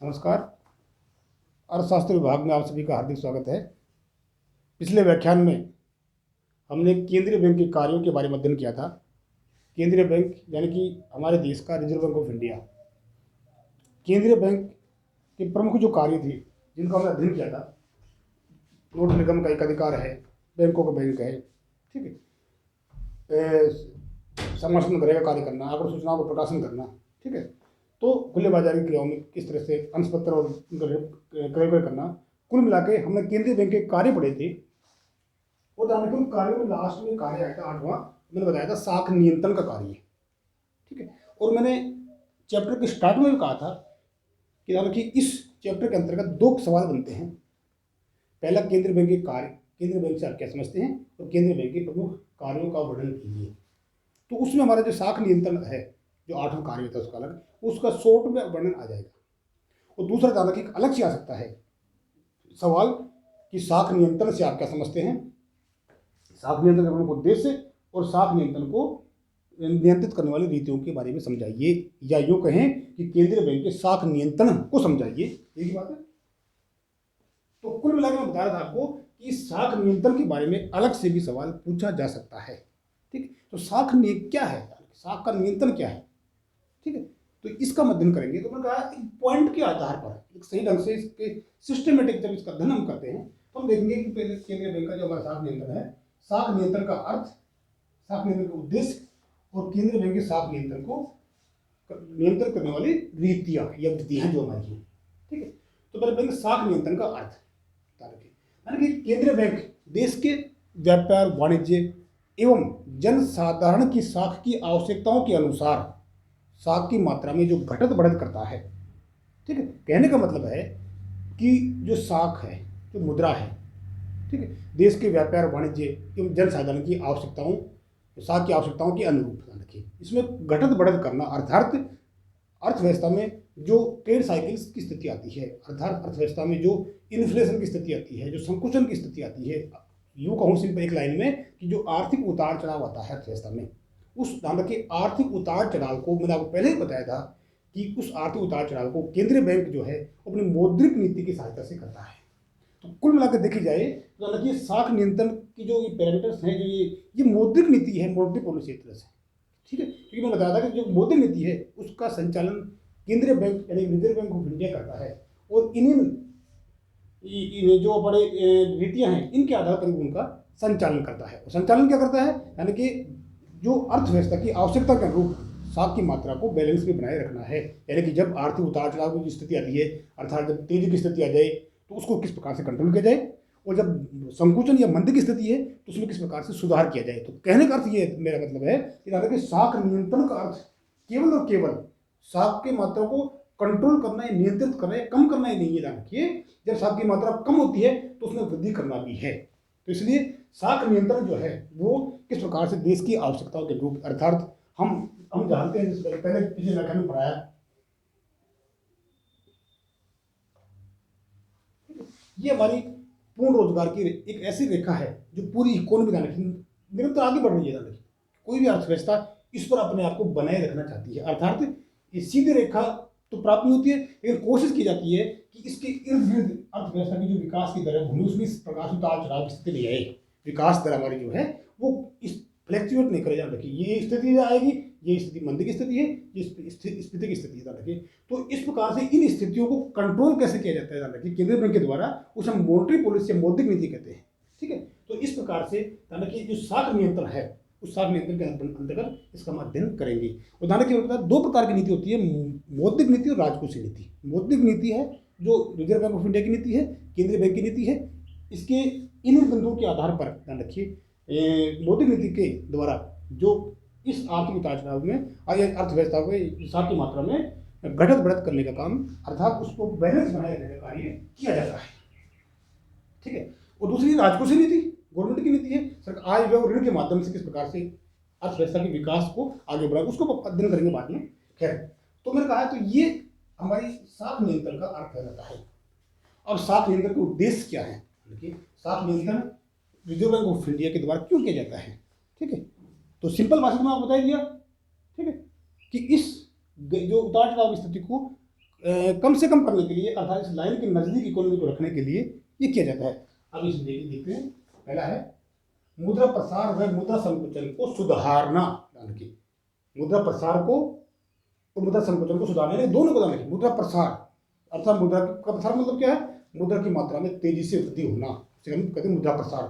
नमस्कार। अर्थशास्त्र विभाग में आप सभी का हार्दिक स्वागत है। पिछले व्याख्यान में हमने केंद्रीय बैंक के कार्यों के बारे में अध्ययन किया था। केंद्रीय बैंक यानी कि हमारे देश का रिजर्व बैंक ऑफ इंडिया। केंद्रीय बैंक के प्रमुख जो कार्य थे जिनका हमने अध्ययन किया था, नोट निगम का एक अधिकार है, बैंकों का बैंक है, ठीक है, समाज संग्रह का कार्य करना, आंकड़ों सूचनाओं का प्रकाशन करना, ठीक है। तो खुले बाजारी क्रियाओं में किस तरह से अंशपत्र और क्रय विक्रय करना, कुल मिला के हमने केंद्रीय बैंक के कार्य पढ़े थे। और उन कार्यों में लास्ट में कार्य आया था 8वां, मैंने बताया था साख नियंत्रण का कार्य, ठीक है। और मैंने चैप्टर के स्टार्ट में भी कहा था कि इस चैप्टर के अंतर्गत 2 सवाल बनते हैं। पहला, केंद्रीय बैंक के कार्य, केंद्रीय बैंक से आप क्या समझते हैं, और केंद्रीय बैंक के प्रमुख कार्यों का वर्णन कीजिए। तो उसमें हमारा जो साख नियंत्रण है, जो 8वां कार्य होता है उसका अलग, उसका शॉर्ट में वर्णन आ जाएगा। और दूसरा ध्यान रखिए, अलग से आ सकता है सवाल कि साख नियंत्रण से आप क्या समझते हैं, साख नियंत्रण का प्रमुख उद्देश्य और साख नियंत्रण को नियंत्रित करने वाली रीतियों के बारे में समझाइए, या यूँ कहें कि केंद्रीय बैंक के साख नियंत्रण को समझाइए। यही बात है। तो कुल मिलाकर मैं बता रहा था आपको कि साख नियंत्रण के बारे में अलग से भी सवाल पूछा जा सकता है, ठीक है। तो साख क्या है, साख का नियंत्रण क्या है, ठीक है। तो इसका अध्ययन करेंगे। तो मैंने कहा एक पॉइंट के आधार पर एक सही ढंग से इसके सिस्टमेटिक जब इसका अध्ययन हम करते हैं तो हम देखेंगे कि पहले केंद्रीय बैंक का जो हमारा साख नियंत्रण है, साख नियंत्रण का अर्थ, साख नियंत्रण का उद्देश्य और केंद्रीय बैंक के साख नियंत्रण को नियंत्रण करने वाली रीतियां या विधियां जो हमारी हैं, ठीक है। तो पहले बैंक साख नियंत्रण का अर्थ यानी कि केंद्रीय बैंक देश के व्यापार वाणिज्य एवं जन साधारण की साख की आवश्यकताओं के अनुसार साख की मात्रा में जो घटत बढ़त करता है, ठीक है। कहने का मतलब है कि जो साख है, जो मुद्रा है, ठीक है, देश के व्यापार वाणिज्य एवं जन साधारण की आवश्यकताओं, साख की आवश्यकताओं के अनुरूप रखिए। इसमें घटत बढ़त करना अर्थात अर्थव्यवस्था में जो ट्रेड साइकिल्स की स्थिति आती है, अर्थात अर्थव्यवस्था में जो इन्फ्लेशन की स्थिति आती है, जो संकुचन की स्थिति आती है, यूँ कहूँ सिंपल एक लाइन में कि जो आर्थिक उतार चढ़ाव आता है अर्थव्यवस्था में, उस ध्यान रखिए आर्थिक उतार चढ़ाव को मैंने आपको पहले ही बताया था कि उस आर्थिक उतार चढ़ाव को केंद्रीय बैंक जो है अपनी मौद्रिक नीति की सहायता से करता है। तो कुल मिलाकर देखी जाए तो देखिए साख नियंत्रण की जो ये पैरामीटर्स हैं, जो ये मौद्रिक नीति है, मॉनेटरी पॉलिसी एक तरह से, ठीक है। क्योंकि मैं बताया था कि जो मौद्रिक नीति है उसका संचालन केंद्रीय बैंक यानी रिजर्व बैंक ऑफ इंडिया करता है। और इन जो बड़े नीतियाँ हैं इनके आधार पर उनका संचालन करता है। और संचालन क्या करता है, यानी कि जो अर्थव्यवस्था की आवश्यकता के अनुरूप साख की मात्रा को बैलेंस में बनाए रखना है। यानी कि जब आर्थिक उतार चढ़ाव की स्थिति आती है, अर्थात जब तेजी की स्थिति आ जाए तो उसको किस प्रकार से कंट्रोल किया जाए, और जब संकुचन या मंदी की स्थिति है तो उसमें किस प्रकार से सुधार किया जाए। तो कहने का अर्थ ये मेरा मतलब है कि साख नियंत्रण का अर्थ केवल और केवल साख की मात्रा को कंट्रोल करना है, नियंत्रित करना है, कम करना ही नहीं है। ध्यान रखिए, जब साख की मात्रा कम होती है तो उसमें वृद्धि करना भी है। तो इसलिए साख नियंत्रण जो है वो किस प्रकार से देश की आवश्यकताओं के रूप, अर्थात हम जानते हैं, जिस पहले पिछले व्याख्यान में पढ़ाया, ये हमारी पूर्ण रोजगार की एक ऐसी रेखा है जो पूरी इकोनॉमी निरंतर आगे बढ़ रही है। कोई भी अर्थव्यवस्था इस पर अपने आप को बनाए रखना चाहती है, अर्थात ये सीधी रेखा तो प्राप्त नहीं होती है, लेकिन कोशिश की जाती है कि इसके इर्द गिर्द अर्थव्यवस्था की जो विकास की दर है उसमें इस प्रकार से उतार चढ़ाव की स्थिति नहीं आए। विकास दर हमारी जो है वो इस फ्लैक्चुएट नहीं करे। ध्यान रखिए, ये स्थिति आएगी, ये स्थिति मंदी की स्थिति है, ये स्थिति की स्थिति है। ध्यान रखिए, तो इस प्रकार से इन स्थितियों को कंट्रोल कैसे किया जाता है, ध्यान रखिए, केंद्रीय बैंक के द्वारा, उसे हम मॉनेटरी पॉलिसी या मौद्रिक नीति कहते हैं, ठीक है। तो इस प्रकार से ध्यान रखिए जो साख नियंत्रण है उस साख नियंत्रण के अंतर्गत इसका हम अध्ययन करेंगे। उदाहरण के लिए 2 प्रकार की नीति होती है, मौद्रिक नीति और राजकोषीय नीति। मौद्रिक नीति है जो रिजर्व बैंक ऑफ इंडिया की नीति है, केंद्रीय बैंक की नीति है। इसके इन बिंदुओं के आधार पर ध्यान रखिए मौद्रिक नीति के द्वारा जो इस आर्थिक उतार चढ़ाव में अर्थव्यवस्था को साख की मात्रा में घटत बढ़त करने का काम, अर्थात उसको बैलेंस बनाए रखने का कार्य किया जाता है, ठीक है। और दूसरी राजकोषीय नीति गवर्नमेंट की नीति है, सरकार आय व्यय और ऋण के माध्यम से किस प्रकार से अर्थव्यवस्था के विकास को आगे बढ़ाए, उसको अध्ययन करेंगे बाद में। खैर, तो मैंने कहा तो ये हमारी साख नियंत्रण का अर्थ रहता है। अब साख नियंत्रण का उद्देश्य क्या है, देखिए साख नियंत्रण रिजर्व बैंक ऑफ इंडिया के द्वारा क्यों किया जाता है, ठीक है। तो सिंपल भाषा में आपको बता दिया, ठीक है, कि इस जो उतार चढ़ाव की स्थिति को कम से कम करने के लिए, अर्थात इस लाइन के नज़दीक इकोनॉमी को रखने के लिए ये किया जाता है। अब इसमें देखते हैं, पहला है मुद्रा प्रसार व मुद्रा संकुचन को सुधारना। यानी कि मुद्रा प्रसार को और मुद्रा संकुचन को सुधारने, दोनों को जानना। मुद्रा प्रसार अर्थात मुद्रा का प्रसार मतलब क्या है? मुद्रा की मात्रा में तेजी से वृद्धि होना, इसे हम कहते हैं मुद्रा प्रसार।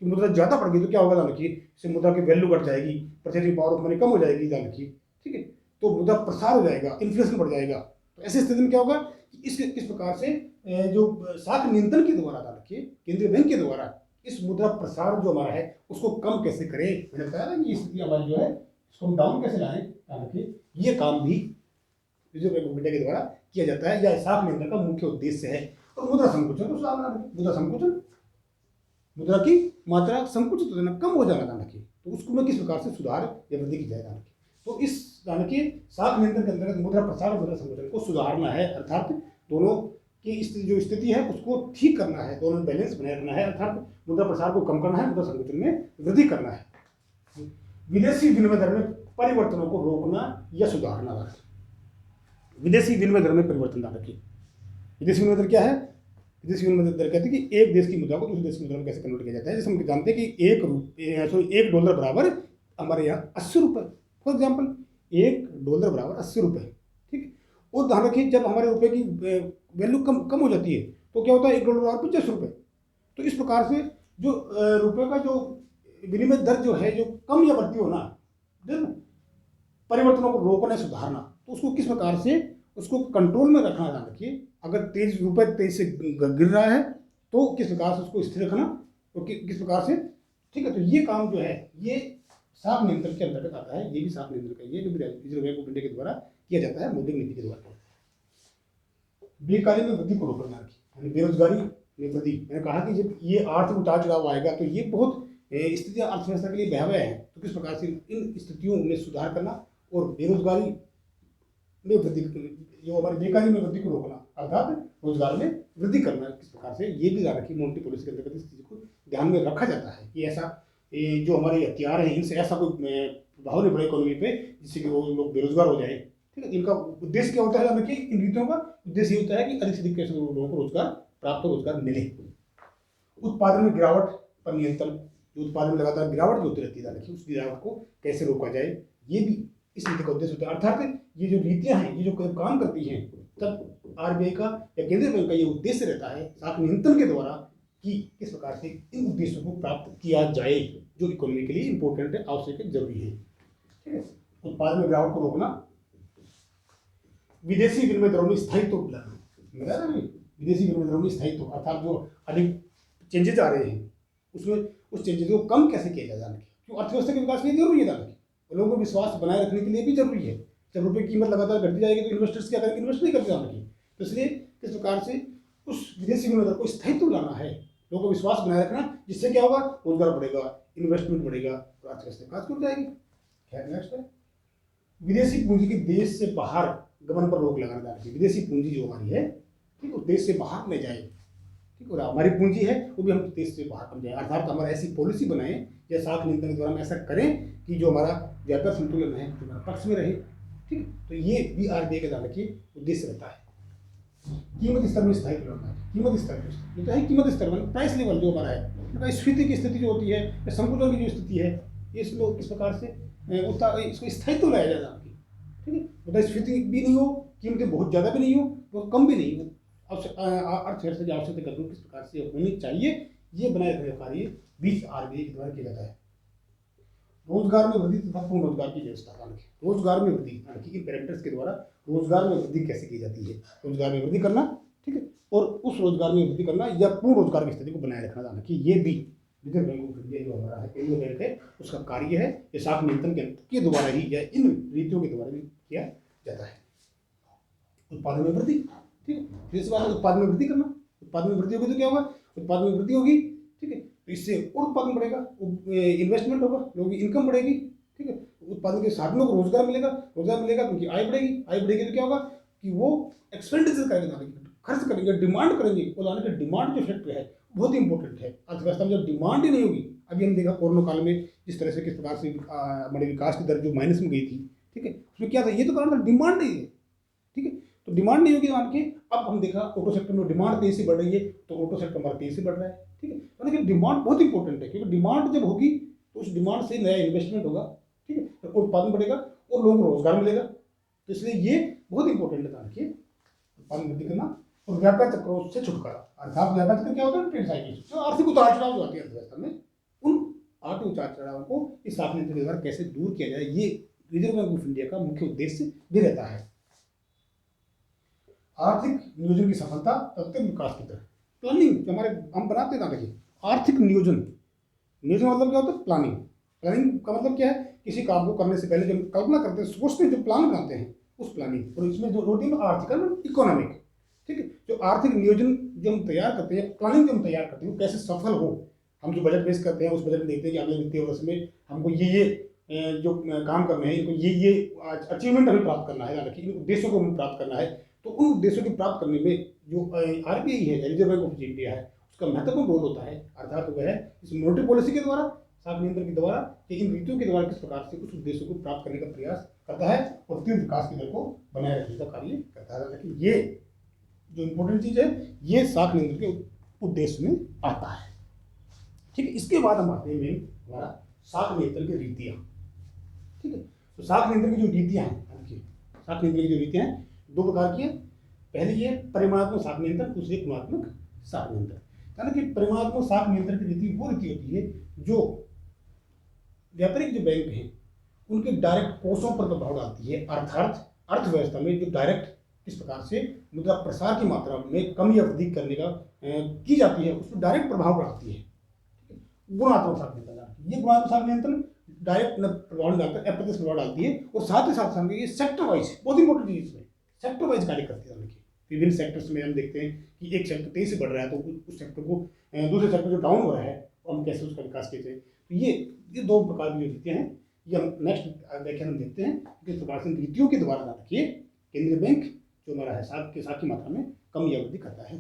कि मुद्रा ज़्यादा बढ़ गई तो क्या होगा? जान रखिए, इससे मुद्रा की वैल्यू घट जाएगी, परचेजिंग पावर ऑफ मनी कम हो जाएगी, जान रखिए। ठीक है, तो मुद्रा प्रसार हो जाएगा, इन्फ्लेशन बढ़ जाएगा। तो ऐसी स्थिति में क्या होगा कि इस प्रकार से जो शाख नियंत्रण के द्वारा, जान रखिए, केंद्रीय बैंक के द्वारा इस मुद्रा प्रसार जो हमारा है उसको कम कैसे करें। मैंने बताया ना कि स्थिति हमारी जो है इसको हम डाउन कैसे लाएं, जान रखिए, ये काम भी रिजर्व बैंक ऑफ इंडिया के द्वारा किया जाता है, या शाख नियंत्रण का मुख्य उद्देश्य है। और मुद्रा संकुचन को सुधारना, मुद्रा संकुचन, मुद्रा की मात्रा संकुचित हो जाना, कम हो जाना, जान रखिए, तो उसको में किस प्रकार से सुधार या वृद्धि की जाए, जान रखिए। तो इस जान रखिए शाख नियंत्रण के अंतर्गत मुद्रा प्रसार और मुद्रा संकुचन को सुधारना है, अर्थात दोनों की जो स्थिति है उसको ठीक करना है, दोनों बैलेंस बनाए रखना है, अर्थात मुद्रा प्रसार को कम करना है, मुद्रा संकुचन में वृद्धि करना है। विदेशी विनिमय दर में परिवर्तनों को रोकना या सुधारना। विदेशी विनिमय दर में परिवर्तन, ध्यान रखिए। विदेशी विनिमय दर क्या है? विदेशी विनिमय दर कहते हैं कि एक देश की मुद्रा को दूसरे देश की मुद्रा में कैसे कन्वर्ट किया जाता है। जैसे हम जानते हैं कि एक डॉलर बराबर हमारे यहाँ 80 रुपये, फॉर एग्जाम्पल $1 बराबर 80 रुपये। ठीक है, और ध्यान रखिए जब हमारे रुपये की वैल्यू कम हो जाती है तो क्या होता है? $1 बराबर 50 रुपये। तो इस प्रकार से जो रुपये का जो विनिमय दर जो है, जो कम या बढ़ती हो ना, परिवर्तनों को रोकना, सुधारना, तो उसको किस प्रकार से उसको कंट्रोल में रखना, ध्यान रखिए। अगर रुपये तेज से गिर रहा है तो किस प्रकार से उसको स्थिर रखना, तो किस प्रकार से, ठीक है। तो ये काम जो है ये शाख नियंत्रण के अंतर्गत आता है, ये भी शाख नियंत्रण का, ये जो रिजर्व बैंक ऑफ इंडिया के द्वारा किया जाता है, मौद्रिक नीति के द्वारा। बेकारी में वृद्धि को रोकना, यानी बेरोजगारी में वृद्धि। मैंने कहा कि जब ये आर्थिक उतार चढ़ाव आएगा तो ये बहुत स्थितियाँ अर्थव्यवस्था के लिए भयावह है, तो किस प्रकार से इन स्थितियों में सुधार करना और बेरोजगारी में वृद्धि, जो हमारी बेकारी में वृद्धि को रोकना, अर्थात रोजगार में वृद्धि करना, किस प्रकार से, ये भी ध्यान रखिए। मॉनेटरी पॉलिसी के अंतर्गत इस चीज़ को ध्यान में रखा जाता है कि ऐसा जो हमारे हथियार हैं इनसे ऐसा कोई प्रभाव नहीं पड़े इकोनॉमी पे जिससे कि वो लोग बेरोजगार हो जाए। ठीक है, इनका उद्देश्य क्या होता है? ध्यान रखिए, इन नीतियों का उद्देश्य ये होता है कि अधिक से अधिक कैसे लोगों को रोजगार प्राप्त हो, रोजगार मिले। उत्पादन में गिरावट पर नियंत्रण, जो उत्पादन में लगातार गिरावट जो होती रहती है, देखिए उस गिरावट को कैसे रोका जाए, ये भी इस नीति का उद्देश्य होता है। अर्थात ये जो नीतियां हैं, ये जो काम करती हैं, तब आरबीआई का या केंद्रीय बैंक का ये उद्देश्य रहता है शाख नियंत्रण के द्वारा कि किस प्रकार से इन उद्देश्यों को प्राप्त किया जाए जो इकोनॉमी के लिए इंपॉर्टेंट है, आवश्यक है, जरूरी है। ठीक है, उत्पादन में गिरावट को रोकना, विदेशी विनिमय दरों में स्थायित्व लाना, विदेशी विनिमय दरों में स्थायित्व, अर्थात जो अधिक चेंजेज आ रहे हैं उसमें उस चेंजेस को कम कैसे किया जाए, जाने की, क्यों अर्थव्यवस्था के विकास के लिए जरूरी है, जाने की, लोगों को विश्वास बनाए रखने के लिए भी जरूरी है। जब रुपये की कीमत लगातार घटती जाएगी तो इन्वेस्टर्स क्या करेंगे? इन्वेस्ट नहीं करते, जाने की। तो इसलिए किस प्रकार से उस विदेशी विनिमय दर को स्थायित्व लाना है, लोगों को विश्वास बनाए रखना, जिससे क्या होगा? रोजगार बढ़ेगा, इन्वेस्टमेंट बढ़ेगा, तो अर्थव्यवस्था विकास हो जाएगी। खैर, नेक्स्ट है विदेशी पूंजी के देश से बाहर गमन पर रोक लगाना चाहिए। विदेशी पूंजी जो हमारी है, ठीक है, देश से बाहर न जाए, ठीक, और हमारी पूंजी है वो भी हम देश से बाहर कर जाए, अर्थात हमारा ऐसी पॉलिसी बनाए या शाख नियंत्रण के द्वारा हम ऐसा करें कि जो हमारा व्यापार संतुलन है जो हमारा पक्ष में रहे। ठीक, तो ये भी आरबीआई के द्वारा उद्देश्य रहता है। कीमत स्तर में स्थायित्व रहना है, कीमत स्तर ये तो है, कीमत स्तर मतलब प्राइस लेवल जो हमारा है, स्फीति की स्थिति जो होती है या संकुचन की जो स्थिति है, ये इसको किस प्रकार से इसको स्थायित्व लाया जाए आपकी। ठीक है, मतलब स्फीति भी नहीं हो, कीमतें बहुत ज़्यादा भी नहीं हो, बहुत कम भी नहीं हो, अर्थव्यवस्था की आवश्यकता कदम किस प्रकार से होनी चाहिए, ये बनाए रखने का कार्य भी आरबीआई के द्वारा किया जाता है। रोजगार में वृद्धि तथा पूर्ण रोजगार की व्यवस्था, रोजगार में वृद्धि इन पैरामीटर्स के द्वारा रोजगार में वृद्धि कैसे की जाती है, रोजगार में वृद्धि करना, ठीक है, और उस रोजगार में वृद्धि करना या पूर्ण रोजगार की स्थिति को बनाए रखना, कि ये भी रिजर्व बैंक ऑफ इंडिया जो हमारा है, केंद्रीय बैंक है, उसका कार्य है। ये शाख नियंत्रण के द्वारा ही या इन नीतियों के द्वारा भी किया जाता है। उत्पादन में वृद्धि, ठीक है, फिर से बात उत्पादन में वृद्धि करना, उत्पादन में वृद्धि होगी तो क्या होगा? उत्पादन में वृद्धि होगी, ठीक है, तो इससे और उत्पादन बढ़ेगा, इन्वेस्टमेंट होगा, लोगों की इनकम बढ़ेगी, ठीक है, उत्पादन के साधनों को रोजगार मिलेगा, रोजगार मिलेगा तो उनकी आय बढ़ेगी, आय बढ़ेगी तो क्या होगा कि वो एक्सपेंडिचर करेंगे, खर्च करेंगे, डिमांड करेंगे, और लाने का डिमांड जो फैक्टर है बहुत ही इंपॉर्टेंट है अर्थव्यवस्था में। जब डिमांड ही नहीं होगी, अभी हम देखा कोरोना काल में जिस तरह से किस प्रकार से हमारे विकास की दर जो माइनस में गई थी, ठीक है, उसमें क्या था? ये तो कारण था डिमांड नहीं है, ठीक है। तो डिमांड नहीं होगी मान के, अब हम देखा ऑटो सेक्टर में डिमांड तेजी से बढ़ रही है तो ऑटो सेक्टर हमारा तेजी से बढ़ रहा है। ठीक है, यानी कि डिमांड बहुत इंपॉर्टेंट है, क्योंकि डिमांड जब होगी तो उस डिमांड से नया इन्वेस्टमेंट होगा। ठीक है, तो उत्पादन बढ़ेगा और लोगों को रोजगार मिलेगा। तो इसलिए ये बहुत इंपॉर्टेंट है ध्यान रखिए, उत्पादन वृद्धि करना और व्यापार चक्रों से छुटकारा। अर्थात व्यापार चक्र क्या होता है? ट्रेड साइकिल, जो आर्थिक उतार चढ़ाव जो आती है अर्थव्यवस्था में, उन आर्थिक उतार चढ़ाव को इस साख नीति के द्वारा कैसे दूर किया जाए, ये रिजर्व बैंक ऑफ इंडिया का मुख्य उद्देश्य भी रहता है। आर्थिक नियोजन की सफलता तब तक विकास की तरफ प्लानिंग जो हमारे हम बनाते हैं, देखिए आर्थिक नियोजन, नियोजन मतलब क्या होता है? प्लानिंग। प्लानिंग का मतलब क्या है? किसी काम को करने से पहले जब कल्पना करते हैं, सोचते हैं, जो प्लान बनाते हैं उस प्लानिंग, और इसमें जो होती है आर्थिक और इकोनॉमिक। ठीक है, जो आर्थिक नियोजन जो हम तैयार करते हैं, प्लानिंग जो हम तैयार करते हैं, वो कैसे सफल हो। हम जो बजट पेश करते हैं उस बजट में देखते हैं कि अगले वित्तीय वर्ष में हमको ये जो काम करने हैं, इनको ये अचीवमेंट हमें प्राप्त करना है, यानी कि इन उद्देश्यों को हमें प्राप्त करना है। तो उन उद्देश्यों को प्राप्त करने में जो आरबीआई है, रिजर्व बैंक ऑफ इंडिया है, उसका महत्वपूर्ण रोल होता है। अर्थात वह है इस मॉनेटरी पॉलिसी के द्वारा, साख नियंत्रण के द्वारा, कि इन नीतियों के द्वारा किस प्रकार से उस उद्देश्यों को प्राप्त करने का प्रयास करता है और तीव्र विकास की दर को बनाए रखने का कार्य करता है। लेकिन ये जो इम्पोर्टेंट चीज़ है, ये साख नियंत्रण के उद्देश्य में आता है। ठीक है, इसके बाद हम आते हैं हमारा साख नियंत्रण की रीतियाँ। ठीक है, तो साख नियंत्रण की जो रीतियाँ हैं, देखिए साख नियंत्रण की जो रीतियाँ हैं दो प्रकार की है। पहली ये परिमाणात्मक साख नियंत्रण, दूसरी गुणात्मक साख नियंत्रण। यानी कि परिमाणात्मक साख नियंत्रण की रीति वो रीति होती है जो व्यापारिक जो बैंक हैं उनके डायरेक्ट कोषों पर प्रभाव डालती है, अर्थात अर्थव्यवस्था में जो डायरेक्ट किस प्रकार से मुद्रा प्रसार की मात्रा में कमी या वृद्धि करने का की जाती है, उस पर डायरेक्ट प्रभाव डालती है। गुणात्मक साख नियंत्रण, ये गुणात्मक साख नियंत्रण डायरेक्ट प्रभाव डालकर अप्रत्यक्ष प्रभाव डालती है, और साथ ही साथ ये सेक्टर वाइज बहुत इंपॉर्टेंट चीज है, सेक्टर वाइज कार्य करती है। विभिन्न सेक्टर्स में हम देखते हैं कि एक सेक्टर तेजी से बढ़ रहा है तो उस सेक्टर को दूसरे सेक्टर जो डाउन हो रहा है तो हम कैसे उसका विकास किए। तो ये दो प्रकार की जो नीतियाँ हैं, ये हम नेक्स्ट व्याख्यान में देखते हैं किस प्रकार से नीतियों के द्वारा रखिए केंद्रीय बैंक जो हमारा है साख की मात्रा में कम या वृद्धि करता है।